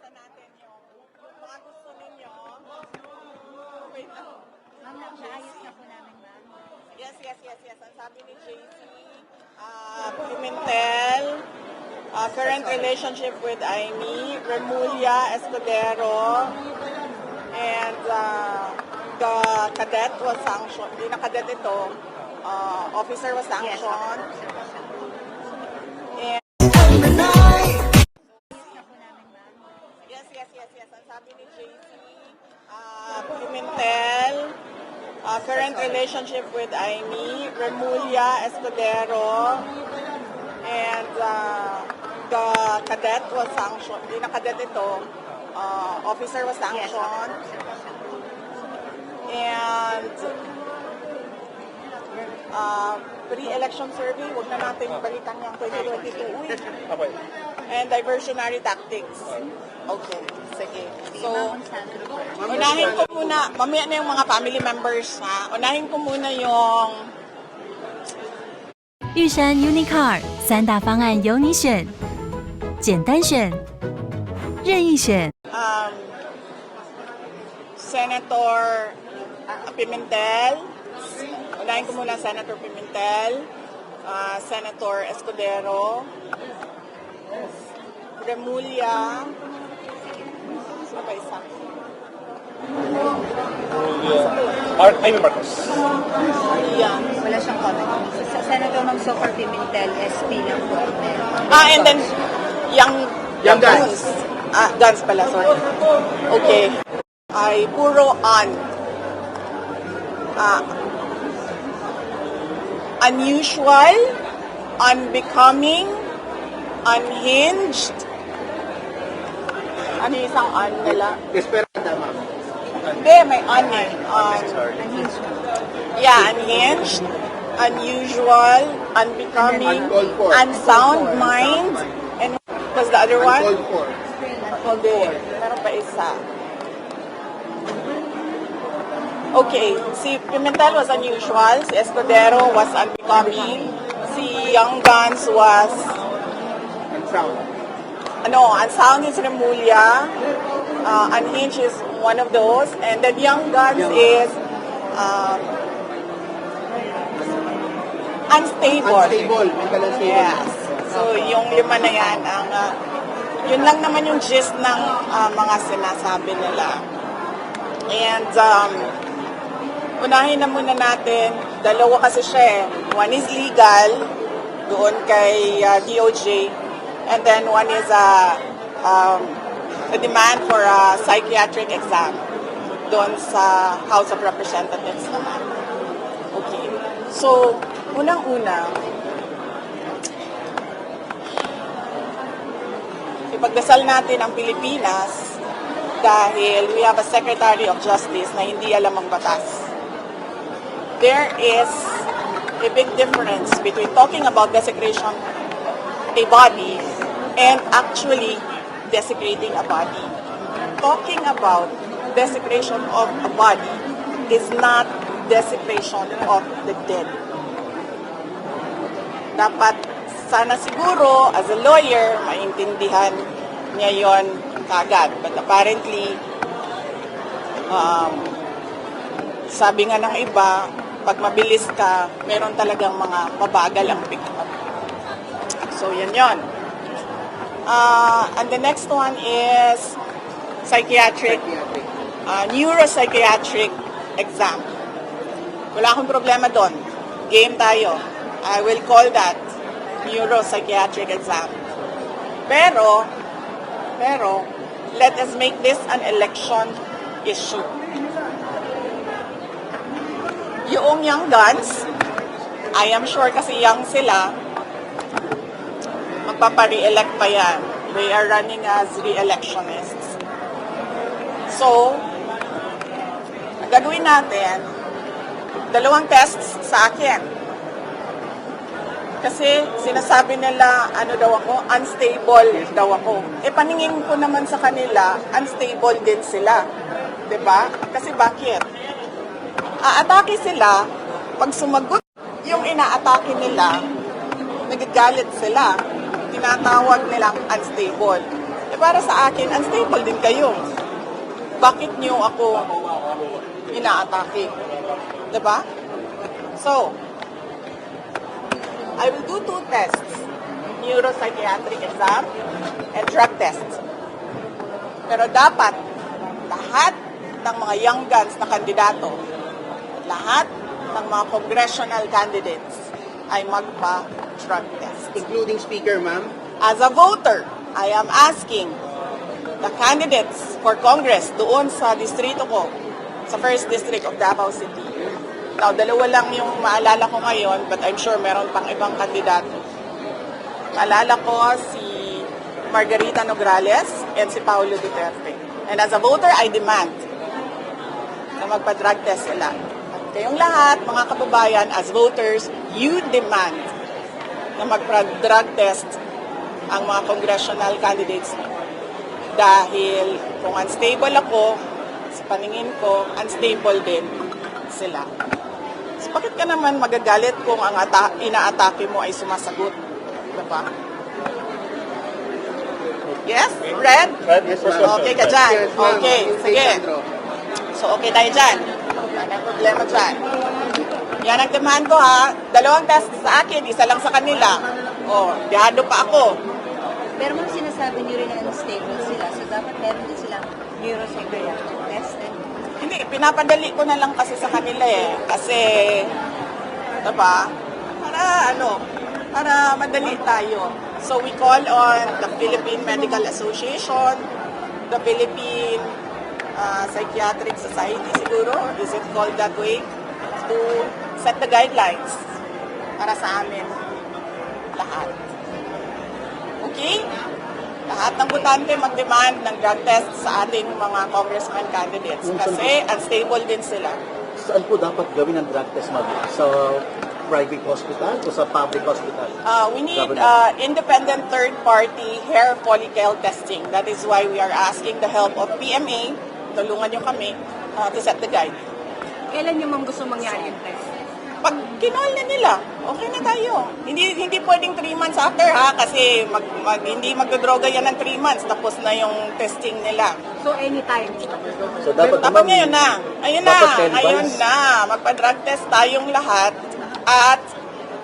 buksan natin yung mga gusto ninyo. Wait lang. Ma'am, naayos na po namin, ma'am. Yes. Ang sabi ni JC, Pimentel, current relationship with Aimee, Remulla Escudero, and the cadet was sanctioned. Hindi na cadet ito. Officer was sanctioned. And yes. Ang sabi ni JC, Pimentel, current relationship with Aimee, Remulla Escudero, and the cadet was sanctioned. Hindi na cadet ito. Officer was sanctioned. And pre-election survey, huwag na natin balikan yung 2022. Okay. And diversionary tactics. Okay, sige. So, Ma'am, Sandro po. unahin ko muna, mamaya na yung mga family members, ha? Unahin ko muna yung 玉山 Unicar 3大方案由你选，简单选，任意选。 Senator Pimentel. Unahin ko muna Senator Pimentel, Senator Escudero, Remulla, sino ba isa? Aimee Marcos. Yan. Wala siyang comment. Sa Senator Mag-Sopar Pimentel, SP lang po. And then, yung guns. Guns pala, sorry. Okay. Ay puro unusual, unbecoming, unhinged. Ano yung isang nila? Esperanza, ma'am. Hindi, may eh. Sorry. Yeah, unhinged, unusual, unbecoming, Uncalled for. unsound mind, and what was the other one? Uncalled for. Hindi, meron pa isa. Okay, si Pimentel was unusual, si Escudero was unbecoming, si Young Guns was, Unsound. unsound is Remulla, unhinged is one of those, and then Young Guns is unstable. Unstable. Mental unstable. Yes. So, yung lima na yan, yun lang naman yung gist ng mga sinasabi nila. And, unahin na muna natin, dalawa kasi siya eh. One is legal, doon kay DOJ, and then one is a demand for a psychiatric exam doon sa House of Representatives naman. Okay. So, unang-una, ipagdasal natin ang Pilipinas dahil we have a Secretary of Justice na hindi alam ang batas. There is a big difference between talking about desecration a body and actually desecrating a body. Talking about desecration of a body is not desecration of the dead. Dapat sana siguro, as a lawyer, maintindihan niya yon kagad. But apparently, sabi nga ng iba, pag mabilis ka, meron talagang mga mabagal ang pick-up. So, yan yon. And the next one is neuropsychiatric exam. Wala akong problema doon. Game tayo. I will call that neuropsychiatric exam. Pero, let us make this an election issue. Yung Young Guns, I am sure kasi young sila, magpapa-re-elect pa yan. They are running as re-electionists. So, ang gagawin natin, dalawang tests sa akin. Kasi sinasabi nila, unstable daw ako. Paningin ko naman sa kanila, unstable din sila. 'Di ba? Kasi bakit? Aatake sila, pag sumagot yung inaatake nila, nagagalit sila. Tinatawag nilang unstable. Eh para sa akin, unstable din kayo. Bakit niyo ako inaatake? Diba? So, I will do 2 tests. Neuropsychiatric exam and drug test. Pero dapat, lahat ng mga young guns na kandidato, lahat ng mga congressional candidates ay magpa-drug test. Including speaker, ma'am. As a voter, I am asking the candidates for Congress doon sa distrito ko, sa 1st District of Davao City. Now, 2 lang yung maalala ko ngayon, but I'm sure meron pang ibang kandidato. Maalala ko si Margarita Nograles and si Paulo Duterte. And as a voter, I demand na magpa-drug test sila. At kayong lahat, mga kababayan, as voters, you demand na magpa-drug test ang mga congressional candidates niyo. Dahil kung unstable ako, sa paningin ko, unstable din sila. So, bakit ka naman magagalit kung ang inaatake mo ay sumasagot? Diba? Yes? Red? Yes, ma'am. Okay ka dyan? Yes, ma'am. Okay, sige. Sandro. So, okay tayo dyan. Wala nang problema dyan. Yan ang demand ko ha. 2 test sa akin, 1 lang sa kanila. O, dihado pa ako. Pero ma'am, sinasabi niyo rin na unstable sila. So, dapat meron din silang neuropsychiatric test. Hindi, pinapadali ko na lang kasi sa kanila eh. Kasi, diba? Para madali tayo. So we call on the Philippine Medical Association, the Philippine Psychiatric Society siguro, is it called that way, to set the guidelines para sa amin. Lahat. Okay? Lahat ng butante mag-demand ng drug test sa ating mga congressman candidates kasi unstable din sila. Saan po dapat gawin ang drug test, ma'am? Sa private hospital o sa public hospital? We need independent third-party hair follicle testing. That is why we are asking the help of PMA, tulungan nyo kami, to set the guide. Kailan nyo ma'am gusto mangyari yung test? Pag kinol na nila, okay na tayo. Hindi pwedeng 3 months after ha, kasi hindi magdodroga yan ng 3 months, tapos na yung testing nila. So, anytime. So dapat Dapat naman, ngayon na. Ayun na. dapat televised. Ayun na. Magpa-drug test tayong lahat. At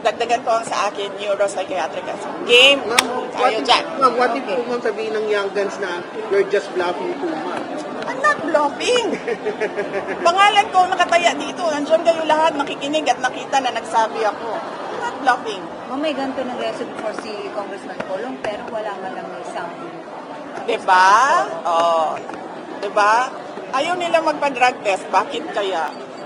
dagdagan ko ang sa akin, neuropsychiatric game. Tayo dyan. Ma'am, what if po ma'am sabihin ng young guns na you're just bluffing too much? I'm not bluffing. Pangalan ko nakataya dito. Nandiyan kayo lahat nakikinig at nakita na nagsabi ako. I'm not bluffing. Ma'am, may ganito ng resume for si Congressman Colong, pero wala man lang may sample. Diba? Oh. Diba? Ayaw nila magpa-drug test. Bakit kaya?